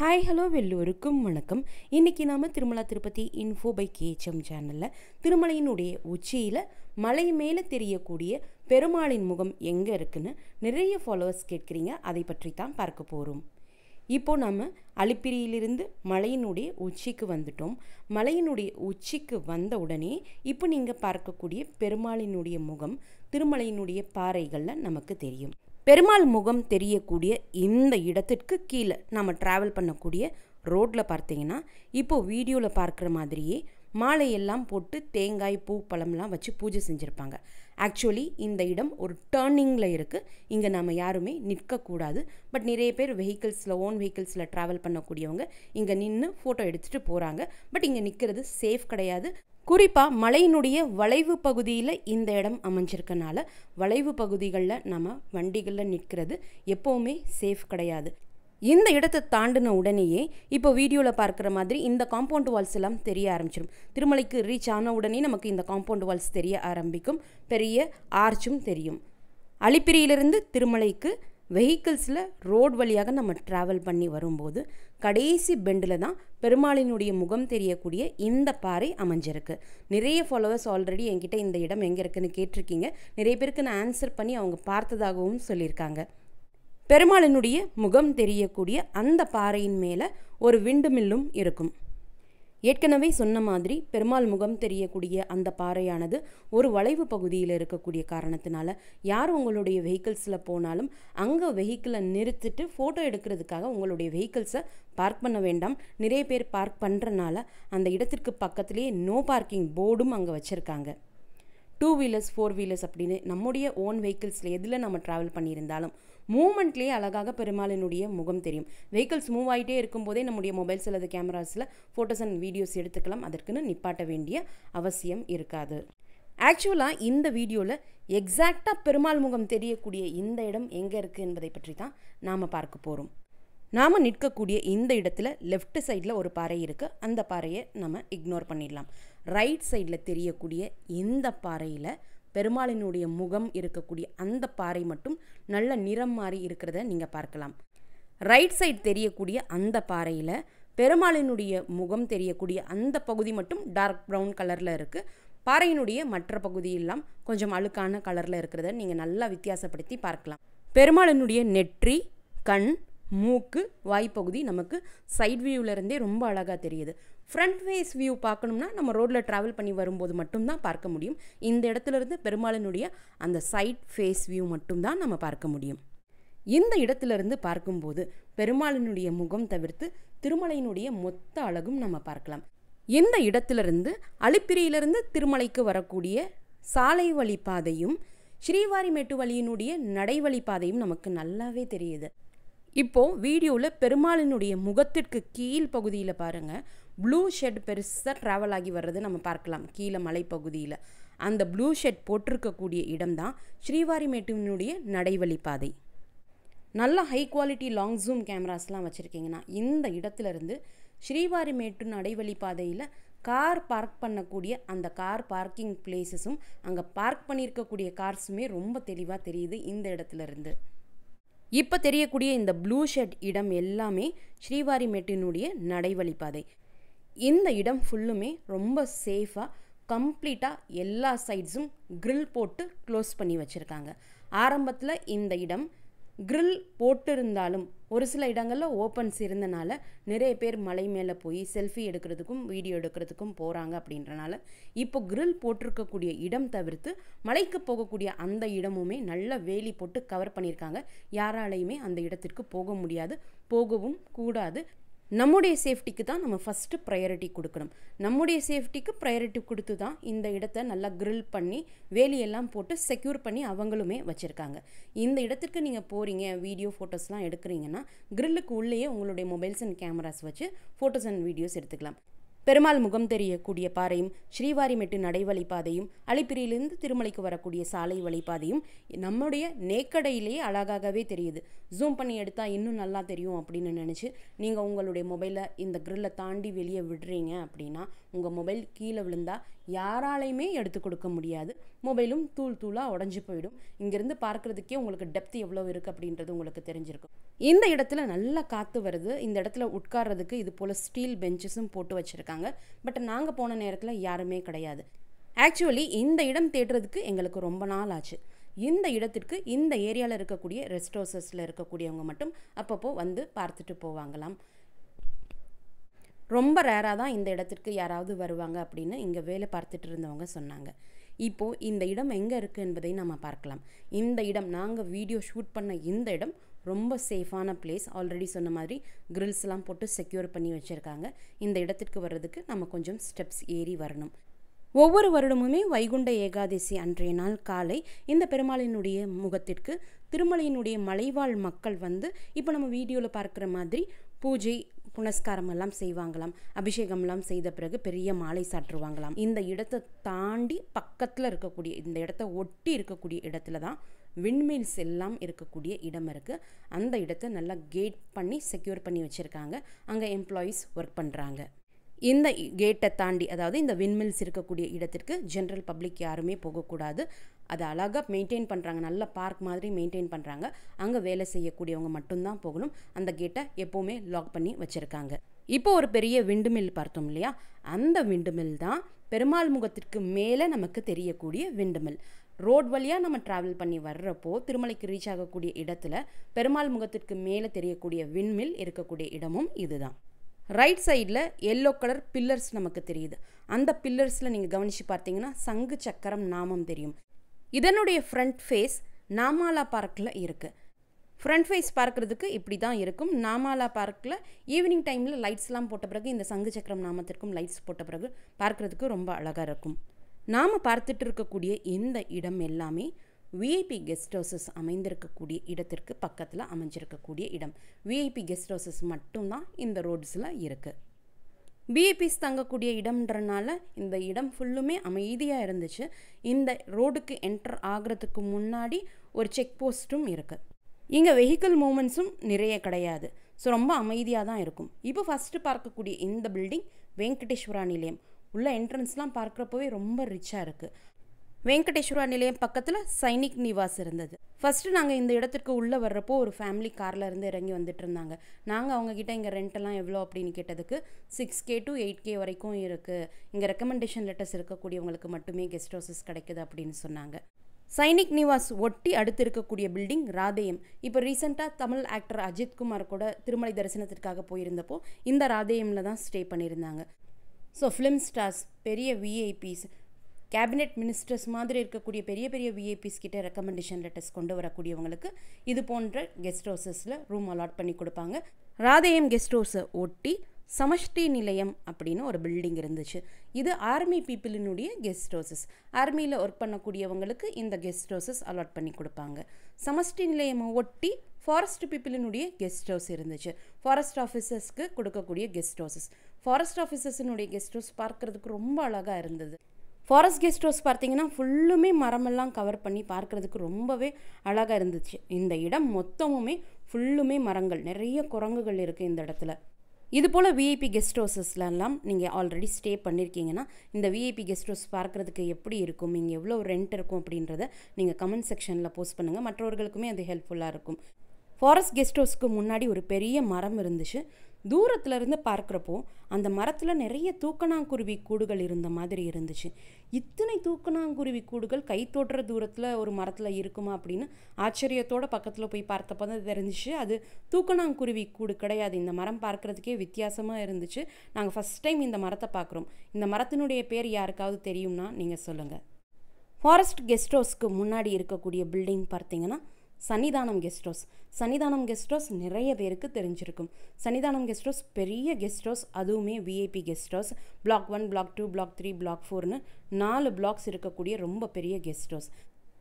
Hi hello எல்லோருக்கும் வணக்கம். இன்றைக்கி நாம் Tirumala Tirupati info by KHM சேனலில் திருமலையினுடைய உச்சியில் மலை மேலே தெரியக்கூடிய பெருமாளின் முகம் எங்கே இருக்குன்னு நிறைய ஃபாலோவர்ஸ் கேட்குறீங்க. அதை பற்றி தான் பார்க்க போகிறோம். இப்போது நம்ம அலிப்பிரியிலிருந்து மலையினுடைய உச்சிக்கு வந்துட்டோம். மலையினுடைய உச்சிக்கு வந்த உடனே இப்போ நீங்கள் பார்க்கக்கூடிய பெருமாளினுடைய முகம் திருமலையினுடைய பாறைகளில் நமக்கு தெரியும். பெருமாள் முகம் தெரியக்கூடிய இந்த இடத்திற்கு கீழே நம்ம ட்ராவல் பண்ணக்கூடிய ரோட்டில் பார்த்தீங்கன்னா இப்போது வீடியோவில் பார்க்குற மாதிரியே மாலையெல்லாம் போட்டு தேங்காய் பூ பழம்லாம் வச்சு பூஜை செஞ்சுருப்பாங்க. ஆக்சுவலி இந்த இடம் ஒரு டேர்னிங்கில் இருக்குது. இங்கே நம்ம யாருமே நிற்கக்கூடாது. பட் நிறைய பேர் ஓன் வெஹிக்கிள்ஸில் ட்ராவல் பண்ணக்கூடியவங்க இங்கே நின்று ஃபோட்டோ எடுத்துகிட்டு போகிறாங்க. பட் இங்கே நிற்கிறது சேஃப் கிடையாது. குறிப்பாக மலையினுடைய வளைவு பகுதியில் இந்த இடம் அமைஞ்சிருக்கனால வளைவு பகுதிகளில் நம்ம வண்டிகளில் நிற்கிறது எப்போவுமே சேஃப் கிடையாது. இந்த இடத்தை தாண்டின உடனேயே இப்போ வீடியோவில் பார்க்குற மாதிரி இந்த காம்பவுண்ட் வால்ஸ் எல்லாம் தெரிய ஆரம்பிச்சிடும். திருமலைக்கு ரீச் ஆன உடனே நமக்கு இந்த காம்பவுண்ட் வால்ஸ் தெரிய ஆரம்பிக்கும். பெரிய ஆர்ச்சும் தெரியும். அலிப்பிரியிலிருந்து திருமலைக்கு வெஹிக்கிள்ஸில் ரோடு வழியாக நம்ம ட்ராவல் பண்ணி வரும்போது கடைசி பெண்டில் தான் பெருமாளினுடைய முகம் தெரியக்கூடிய இந்த பாறை அமைஞ்சிருக்கு. நிறைய ஃபாலோவர்ஸ் ஆல்ரெடி என்கிட்ட இந்த இடம் எங்கே இருக்குன்னு கேட்டிருக்கீங்க. நிறைய பேருக்கு நான் ஆன்சர் பண்ணி அவங்க பார்த்ததாகவும் சொல்லியிருக்காங்க. பெருமாளினுடைய முகம் தெரியக்கூடிய அந்த பாறையின் மேலே ஒரு விண்டு மில்லும் இருக்கும். ஏற்கனவே சொன்ன மாதிரி பெருமாள் முகம் தெரியக்கூடிய அந்த பாறையானது ஒரு வளைவு பகுதியில் இருக்கக்கூடிய காரணத்தினால யார் உங்களுடைய வெஹிக்கிள்ஸில் போனாலும் அங்கே வெஹிக்கிளை நிறுத்திட்டு ஃபோட்டோ எடுக்கிறதுக்காக உங்களுடைய வெஹிக்கிள்ஸை பார்க் பண்ண வேண்டாம். நிறைய பேர் பார்க் பண்ணுறனால அந்த இடத்திற்கு பக்கத்துலேயே நோ பார்க்கிங் போர்டும் அங்கே வச்சுருக்காங்க. 2 வீலர்ஸ் 4 வீலர்ஸ் அப்படின்னு நம்முடைய ஓன் வெஹிக்கிள்ஸில் எதில் நம்ம ட்ராவல் பண்ணியிருந்தாலும் மூமெண்ட்லேயே அழகாக பெருமாளினுடைய முகம் தெரியும். வெஹிக்கிள்ஸ் மூவ் ஆகிட்டே இருக்கும்போதே நம்முடைய மொபைல்ஸ் அல்லது கேமராஸில் ஃபோட்டோஸ் அண்ட் வீடியோஸ் எடுத்துக்கலாம். அதற்குன்னு நிப்பாட்ட வேண்டிய அவசியம் இருக்காது. ஆக்சுவலாக இந்த வீடியோவில் எக்ஸாக்டாக பெருமாள் முகம் தெரியக்கூடிய இந்த இடம் எங்கே இருக்குது என்பதை பற்றி தான் நாம் பார்க்க போகிறோம். நாம் நிற்கக்கூடிய இந்த இடத்துல லெஃப்ட் சைடில் ஒரு பாறை இருக்குது. அந்த பாறையை நம்ம இக்னோர் பண்ணிடலாம். ரைட் சைடில் தெரியக்கூடிய இந்த பாறையில் பெருமாளினுடைய முகம் இருக்கக்கூடிய அந்த பாறை மட்டும் நல்ல நிறம் மாறி இருக்கிறத நீங்கள் பார்க்கலாம். ரைட் சைடு தெரியக்கூடிய அந்த பாறையில் பெருமாளினுடைய முகம் தெரியக்கூடிய அந்த பகுதி மட்டும் டார்க் ப்ரௌன் கலரில் இருக்குது. பாறையினுடைய மற்ற பகுதியெல்லாம் கொஞ்சம் அழுக்கான கலரில் இருக்கிறத நீங்கள் நல்லா வித்தியாசப்படுத்தி பார்க்கலாம். பெருமாளினுடைய நெற்றி, கண், மூக்கு, வாய்ப்பகுதி நமக்கு சைட் வியூவிலேருந்தே ரொம்ப அழகாக தெரியுது. ஃப்ரண்ட் ஃபேஸ் வியூ பார்க்கணும்னா நம்ம ரோட்டில் ட்ராவல் பண்ணி வரும்போது மட்டும்தான் பார்க்க முடியும். இந்த இடத்துலேருந்து பெருமாளினுடைய அந்த சைட் ஃபேஸ் வியூ மட்டும்தான் நம்ம பார்க்க முடியும். இந்த இடத்துலேருந்து பார்க்கும்போது பெருமாளினுடைய முகம் தவிர்த்து திருமலையினுடைய மொத்த அழகும் நம்ம பார்க்கலாம். இந்த இடத்துலேருந்து அலிப்பிரியிலிருந்து திருமலைக்கு வரக்கூடிய சாலை வழிப்பாதையும் ஸ்ரீவாரிமேட்டு வழியினுடைய நடைவழி பாதையும் நமக்கு நல்லாவே தெரியுது. இப்போது வீடியோவில் பெருமாளினுடைய முகத்திற்கு கீழ் பகுதியில் பாருங்கள், ப்ளூ ஷெட் பெருசாக ட்ராவல் ஆகி வர்றது நம்ம பார்க்கலாம். கீழே மலைப்பகுதியில் அந்த ப்ளூ ஷெட் போட்டிருக்கக்கூடிய இடம்தான் ஸ்ரீவாரிமேட்டினுடைய நடைவழி பாதை. நல்ல ஹை குவாலிட்டி லாங் ஜூம் கேமராஸ்லாம் வச்சுருக்கீங்கன்னா இந்த இடத்துலேருந்து ஸ்ரீவாரிமேட்டு நடைவழி பாதையில் கார் பார்க் பண்ணக்கூடிய அந்த கார் பார்க்கிங் பிளேஸஸும் அங்கே பார்க் பண்ணியிருக்கக்கூடிய கார்ஸுமே ரொம்ப தெளிவாக தெரியுது இந்த இடத்துலேருந்து. இப்போ தெரியக்கூடிய இந்த ப்ளூ ஷெட் இடம் எல்லாமே ஸ்ரீவாரிமேட்டினுடைய நடைவழி பாதை. இந்த இடம் ஃபுல்லுமே ரொம்ப சேஃபாக கம்ப்ளீட்டாக எல்லா சைட்ஸும் கிரில் போட்டு க்ளோஸ் பண்ணி வச்சுருக்காங்க. ஆரம்பத்தில் இந்த இடம் கிரில் போட்டிருந்தாலும் ஒரு சில இடங்களில் ஓப்பன்ஸ் இருந்தனால நிறைய பேர் மலை மேலே போய் செல்ஃபி எடுக்கிறதுக்கும் வீடியோ எடுக்கிறதுக்கும் போகிறாங்க. அப்படின்றனால இப்போ கிரில் போட்டிருக்கக்கூடிய இடம் தவிர்த்து மலைக்கு போகக்கூடிய அந்த இடமுமே நல்ல வேலி போட்டு கவர் பண்ணியிருக்காங்க. யாராலையுமே அந்த இடத்திற்கு போக முடியாது, போகவும் கூடாது. நம்முடைய சேஃப்டிக்கு தான் நம்ம ஃபஸ்ட்டு ப்ரையாரிட்டி கொடுக்கணும். நம்முடைய சேஃப்டிக்கு ப்ரையாரிட்டி கொடுத்து தான் இந்த இடத்த நல்லா கிரில் பண்ணி வேலியெல்லாம் போட்டு செக்யூர் பண்ணி அவங்களுமே வச்சுருக்காங்க. இந்த இடத்துக்கு நீங்கள் போகிறீங்க, வீடியோ ஃபோட்டோஸ்லாம் எடுக்கிறீங்கன்னா கிரில்லுக்கு உள்ளேயே உங்களுடைய மொபைல்ஸ் அண்ட் கேமராஸ் வச்சு ஃபோட்டோஸ் அண்ட் வீடியோஸ் எடுத்துக்கலாம். பெருமாள் முகம் தெரியக்கூடிய பாறையும், ஸ்ரீவாரிமெட்டு நடைவழி பாதையும், அலிப்பிரியிலிருந்து திருமலைக்கு வரக்கூடிய சாலை வழிபாதையும் நம்முடைய நேக்கடையிலேயே அழகாகவே தெரியுது. ஜூம் பண்ணி எடுத்தால் இன்னும் நல்லா தெரியும் அப்படின்னு நினச்சி நீங்கள் உங்களுடைய மொபைலை இந்த கிரில்லை தாண்டி வெளியே விடுறீங்க அப்படின்னா உங்கள் மொபைல் கீழே விழுந்தால் யாராலையுமே எடுத்து கொடுக்க முடியாது. மொபைலும் தூள் தூளாக உடஞ்சி போயிடும். இங்கேருந்து பார்க்குறதுக்கே உங்களுக்கு டெப்த் எவ்வளோ இருக்குது அப்படின்றது உங்களுக்கு தெரிஞ்சிருக்கும். இந்த இடத்துல நல்லா காற்று வருது. இந்த இடத்துல உட்கார்றதுக்கு இது போல் ஸ்டீல் பெஞ்சஸும் போட்டு வச்சுருக்காங்க. பட் நாங்கள் போன நேரத்தில் யாருமே கிடையாது. ஆக்சுவலி இந்த இடம் தேடுறதுக்கு எங்களுக்கு ரொம்ப நாள் ஆச்சு. இந்த இடத்திற்கு இந்த ஏரியாவில் இருக்கக்கூடிய ரெஸ்ட் ஹவுசஸில் இருக்கக்கூடியவங்க மட்டும் அப்பப்போ வந்து பார்த்துட்டு போவாங்களாம். ரொம்ப ரேராக தான் இந்த இடத்திற்கு யாராவது வருவாங்க அப்படின்னு இங்கே வேலை பார்த்துட்டு இருந்தவங்க சொன்னாங்க. இப்போது இந்த இடம் எங்கே இருக்குது என்பதை நம்ம பார்க்கலாம். இந்த இடம் நாங்கள் வீடியோ ஷூட் பண்ண இந்த இடம் ரொம்ப சேஃபான பிளேஸ். ஆல்ரெடி சொன்ன மாதிரி கிரில்ஸ்லாம் போட்டு செக்யூர் பண்ணி வச்சுருக்காங்க. இந்த இடத்திற்கு வர்றதுக்கு நம்ம கொஞ்சம் ஸ்டெப்ஸ் ஏறி வரணும். ஒவ்வொரு வருடமுமே வைகுண்ட ஏகாதசி அன்றைய நாள் காலை இந்த பெருமாளினுடைய முகத்திற்கு திருமலையினுடைய மலைவாழ் மக்கள் வந்து இப்போ நம்ம வீடியோவில் பார்க்குற மாதிரி பூஜை புனஸ்காரம் எல்லாம் செய்வாங்களாம். அபிஷேகம்லாம் செய்த பிறகு பெரிய மாலை சாற்றுவாங்களாம். இந்த இடத்தை தாண்டி பக்கத்தில் இருக்கக்கூடிய, இந்த இடத்த ஒட்டி இருக்கக்கூடிய இடத்துல தான் விண்மில்ஸ் எல்லாம் இருக்கக்கூடிய இடம் இருக்குது. அந்த இடத்த நல்லா கேட் பண்ணி செக்யூர் பண்ணி வச்சுருக்காங்க. அங்கே எம்ப்ளாயீஸ் ஒர்க் பண்ணுறாங்க. இந்த கேட்டை தாண்டி, அதாவது இந்த விண்மில்ஸ் இருக்கக்கூடிய இடத்திற்கு ஜென்ரல் பப்ளிக் யாருமே போகக்கூடாது. அதை அழகாக மெயின்டைன் பண்ணுறாங்க. நல்ல பார்க் மாதிரி மெயின்டைன் பண்ணுறாங்க. அங்கே வேலை செய்யக்கூடியவங்க மட்டும்தான் போகணும். அந்த கேட்டை எப்போவுமே லாக் பண்ணி வச்சுருக்காங்க. இப்போ ஒரு பெரிய விண்டு மில் பார்த்தோம் இல்லையா, அந்த விண்டு மில் தான் பெருமாள் முகத்திற்கு மேலே நமக்கு தெரியக்கூடிய விண்டு மில். ரோட் வழியாக நம்ம ட்ராவல் பண்ணி வர்றப்போ திருமலைக்கு ரீச் ஆகக்கூடிய இடத்துல பெருமாள் முகத்திற்கு மேலே தெரியக்கூடிய விண்மில் இருக்கக்கூடிய இடமும் இதுதான். ரைட் சைடில் எல்லோ கலர் பில்லர்ஸ் நமக்கு தெரியுது. அந்த பில்லர்ஸில் நீங்கள் கவனித்து பார்த்தீங்கன்னா சங்கு சக்கரம் நாமம் தெரியும். இதனுடைய ஃப்ரண்ட் ஃபேஸ் நாமாலா பார்க்கில் இருக்குது. ஃப்ரண்ட் ஃபேஸ் பார்க்குறதுக்கு இப்படி தான் இருக்கும். நாமாலா பார்க்கில் ஈவினிங் டைமில் லைட்ஸ்லாம் போட்ட பிறகு, இந்த சங்கு சக்கரம் நாமத்திற்கும் லைட்ஸ் போட்ட பிறகு பார்க்குறதுக்கு ரொம்ப அழகாக இருக்கும். நாம் பார்த்துட்டு இருக்கக்கூடிய இந்த இடம் எல்லாமே விஐபி கெஸ்ட் ஹவுசஸ் அமைந்திருக்கக்கூடிய இடத்திற்கு பக்கத்தில் அமைஞ்சிருக்கக்கூடிய இடம். விஐபி கெஸ்ட் ஹவுசஸ் மட்டும்தான் இந்த ரோட்ஸில் இருக்குது. விஐபிஸ் தங்கக்கூடிய இடம்ன்றனால இந்த இடம் ஃபுல்லுமே அமைதியாக இருந்துச்சு. இந்த ரோடுக்கு என்டர் ஆகிறதுக்கு முன்னாடி ஒரு செக் போஸ்ட்டும் இருக்குது. இங்கே வெஹிக்கிள் மூமெண்ட்ஸும் நிறைய கிடையாது. ஸோ ரொம்ப அமைதியாக தான் இருக்கும். இப்போ ஃபஸ்ட்டு பார்க்கக்கூடிய இந்த பில்டிங் வெங்கடேஸ்வரா நிலையம். உள்ள என்ட்ரன்ஸ்லாம் பார்க்குறப்பவே ரொம்ப ரிச்சாக இருக்குது. வெங்கடேஸ்வரா நிலையம் பக்கத்தில் சைனிக் நிவாஸ் இருந்தது. ஃபஸ்ட்டு நாங்கள் இந்த இடத்துக்கு உள்ளே வர்றப்போ ஒரு ஃபேமிலி காரில் இருந்து இறங்கி வந்துட்டு இருந்தாங்க. நாங்கள் அவங்கக்கிட்ட இங்கே ரெண்டெல்லாம் எவ்வளோ அப்படின்னு கேட்டதுக்கு 6K to 8K வரைக்கும் இருக்குது. இங்கே ரெக்கமெண்டேஷன் லெட்டர்ஸ் இருக்கக்கூடியவங்களுக்கு மட்டுமே கெஸ்ட் ஹவுசஸ் கிடைக்குது அப்படின்னு சொன்னாங்க. சைனிக் நிவாஸ் ஒட்டி அடுத்து இருக்கக்கூடிய பில்டிங் ராதேயம். இப்போ ரீசெண்டாக தமிழ் ஆக்டர் அஜித்குமார் கூட திருமலை தரிசனத்திற்காக போயிருந்தப்போ இந்த ராதேயமில் தான் ஸ்டே பண்ணியிருந்தாங்க. ஸோ ஃபிலிம் ஸ்டார்ஸ், பெரிய விஐபிஸ், கேபினெட் மினிஸ்டர்ஸ் மாதிரி இருக்கக்கூடிய பெரிய பெரிய விஐபிஸ் கிட்ட ரெக்கமெண்டேஷன் லெட்டர்ஸ் கொண்டு வரக்கூடியவங்களுக்கு இது போன்ற கெஸ்ட் ஹவுசஸில் ரூம் அலாட் பண்ணி கொடுப்பாங்க. ராதேயம் கெஸ்ட் ஹவுஸை ஒட்டி சமஷ்டி நிலையம் அப்படின்னு ஒரு பில்டிங் இருந்துச்சு. இது ஆர்மி பீப்புளினுடைய கெஸ்ட் ஹவுசஸ். ஆர்மியில் ஒர்க் பண்ணக்கூடியவங்களுக்கு இந்த கெஸ்ட் ஹவுசஸ் அலாட் பண்ணி கொடுப்பாங்க. சமஷ்டி நிலையம் ஒட்டி ஃபாரஸ்ட் பீப்புளினுடைய கெஸ்ட் ஹவுஸ் இருந்துச்சு. ஃபாரஸ்ட் ஆஃபீஸர்ஸ்க்கு கொடுக்கக்கூடிய கெஸ்ட் ஹவுசஸ். ஃபாரஸ்ட் ஆஃபீஸர்ஸினுடைய கெஸ்ட் ஹவுஸ் பார்க்குறதுக்கு ரொம்ப அழகாக இருந்தது. ஃபாரஸ்ட் கெஸ்ட் ஹவுஸ் பார்த்தீங்கன்னா ஃபுல்லுமே மரமெல்லாம் கவர் பண்ணி பார்க்குறதுக்கு ரொம்பவே அழகாக இருந்துச்சு. இந்த இடம் மொத்தமுமே ஃபுல்லுமே மரங்கள், நிறைய குரங்குகள் இருக்குது இந்த இடத்துல. இது போல் விஐபி கெஸ்ட் ஹவுசஸ்லாம் நீங்கள் ஆல்ரெடி ஸ்டே பண்ணியிருக்கீங்கன்னா இந்த விஐபி கெஸ்ட் ஹவுஸ் பார்க்குறதுக்கு எப்படி இருக்கும், இங்கே எவ்வளோ ரெண்ட் இருக்கும் அப்படின்றத நீங்கள் கமெண்ட் செக்ஷனில் போஸ்ட் பண்ணுங்கள். மற்றவர்களுக்குமே அது ஹெல்ப்ஃபுல்லாக இருக்கும். ஃபாரஸ்ட் கெஸ்ட் ஹவுஸ்க்கு முன்னாடி ஒரு பெரிய மரம் இருந்துச்சு. தூரத்துலேருந்து பார்க்குறப்போ அந்த மரத்தில் நிறைய தூக்கணாங்குருவி கூடுகள் இருந்த மாதிரி இருந்துச்சு. இத்தனை தூக்கணாங்குருவி கூடுகள் கை தோட்டுற தூரத்தில் ஒரு மரத்தில் இருக்குமா அப்படின்னு ஆச்சரியத்தோடு பக்கத்தில் போய் பார்த்தப்போ தான் தெரிஞ்சிச்சு அது தூக்கணாங்குருவி கூடு கிடையாது. இந்த மரம் பார்க்குறதுக்கே வித்தியாசமாக இருந்துச்சு. நாங்கள் ஃபஸ்ட் டைம் இந்த மரத்தை பார்க்குறோம். இந்த மரத்தினுடைய பேர் யாருக்காவது தெரியும்னா நீங்கள் சொல்லுங்கள். ஃபாரஸ்ட் கெஸ்ட் ஹவுஸ்க்கு முன்னாடி இருக்கக்கூடிய பில்டிங் பார்த்தீங்கன்னா Sannidhanam guest house. Sannidhanam guest house நிறைய பேருக்கு தெரிஞ்சிருக்கும். சன்னிதானம் கெஸ்ட் ஹவுஸ் பெரிய கெஸ்ட் ஹவுஸ், அதுவுமே VIP guest house. Block 1, block 2, block 3, block 4ன்னு 4 பிளாக்ஸ் இருக்கக்கூடிய ரொம்ப பெரிய கெஸ்ட் ஹவுஸ்.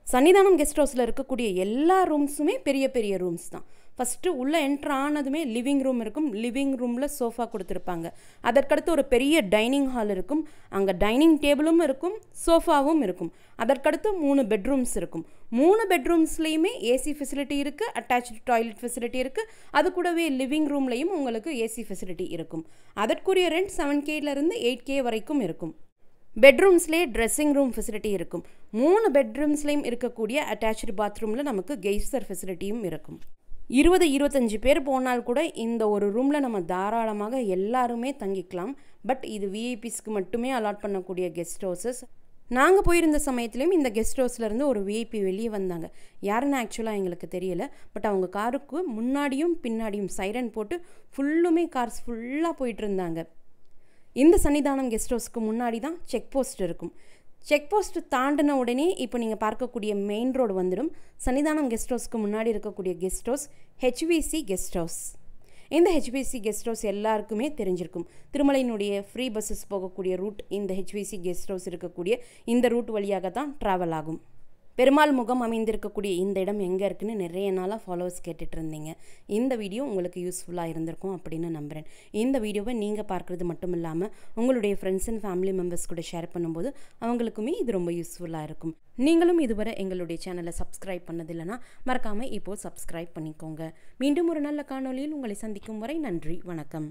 சன்னிதானம் கெஸ்ட் ஹவுஸில் இருக்கக்கூடிய எல்லா ரூம்ஸுமே பெரிய பெரிய ரூம்ஸ் தான். ஃபஸ்ட்டு உள்ளே என்ட்ரு ஆனதுமே லிவிங் ரூம் இருக்கும். லிவிங் ரூமில் சோஃபா கொடுத்துருப்பாங்க. அதற்கடுத்து ஒரு பெரிய டைனிங் ஹால் இருக்கும். அங்கே டைனிங் டேபிளும் இருக்கும், சோஃபாவும் இருக்கும். அதற்கடுத்து 3 பெட்ரூம்ஸ் இருக்கும். 3 பெட்ரூம்ஸ்லேயுமே ஏசி ஃபெசிலிட்டி இருக்குது, அட்டாச்சு டாய்லெட் ஃபெசிலிட்டி இருக்குது. அது கூடவே லிவிங் ரூம்லேயும் உங்களுக்கு ஏசி ஃபெசிலிட்டி இருக்கும். அதற்குரிய ரெண்ட் 7Kலேருந்து 8K வரைக்கும் இருக்கும். பெட்ரூம்ஸ்லேயே ட்ரெஸ்ஸிங் ரூம் ஃபெசிலிட்டி இருக்கும். 3 பெட்ரூம்ஸ்லேயும் இருக்கக்கூடிய அட்டாச்சு பாத்ரூமில் நமக்கு கெய்சர் ஃபெசிலிட்டியும் இருக்கும். 20-25 பேர் போனால் கூட இந்த ஒரு ரூமில் நம்ம தாராளமாக எல்லாருமே தங்கிக்கலாம். பட் இது விஐபிஸ்க்கு மட்டுமே அலாட் பண்ணக்கூடிய கெஸ்ட் ஹவுசஸ். நாங்கள் போயிருந்த சமயத்துலேயும் இந்த கெஸ்ட் ஹவுஸ்லேருந்து ஒரு விஐபி வெளியே வந்தாங்க. யாருன்னு ஆக்சுவலாக எங்களுக்கு தெரியல. பட் அவங்க காருக்கு முன்னாடியும் பின்னாடியும் சைரன் போட்டு ஃபுல்லுமே கார்ஸ் ஃபுல்லாக போயிட்டு இருந்தாங்க. இந்த சன்னிதானம் கெஸ்ட் ஹவுஸ்க்கு முன்னாடி தான் செக் போஸ்ட் இருக்கும். செக் போஸ்ட் தாண்டின உடனே இப்போ நீங்கள் பார்க்கக்கூடிய மெயின் ரோடு வந்துடும். சன்னிதானம் கெஸ்ட் ஹவுஸ்க்கு முன்னாடி இருக்கக்கூடிய guest house HVC guest house. இந்த HVC கெஸ்ட் ஹவுஸ் எல்லாருக்குமே தெரிஞ்சிருக்கும். திருமலையினுடைய ஃப்ரீ பஸ்ஸஸ் போகக்கூடிய ரூட் இந்த HVC கெஸ்ட் ஹவுஸ் இருக்கக்கூடிய இந்த ரூட் வழியாக தான் ட்ராவல் ஆகும். பெருமாள் முகம் அமைந்திருக்கக்கூடிய இந்த இடம் எங்கே இருக்குன்னு நிறைய நாளாக ஃபாலோவர்ஸ் கேட்டுட்டு இருந்தீங்க. இந்த வீடியோ உங்களுக்கு யூஸ்ஃபுல்லாக இருந்திருக்கும் அப்படின்னு நம்புகிறேன். இந்த வீடியோவை நீங்கள் பார்க்குறது மட்டும் இல்லாமல் உங்களுடைய ஃப்ரெண்ட்ஸ் அண்ட் ஃபேமிலி மெம்பர்ஸ் கூட ஷேர் பண்ணும்போது அவங்களுக்குமே இது ரொம்ப யூஸ்ஃபுல்லாக இருக்கும். நீங்களும் இதுவரை எங்களுடைய சேனலை சப்ஸ்கிரைப் பண்ணதில்லைன்னா மறக்காமல் இப்போது சப்ஸ்கிரைப் பண்ணிக்கோங்க. மீண்டும் ஒரு நல்ல காணொளியில் உங்களை சந்திக்கும் வரை நன்றி, வணக்கம்.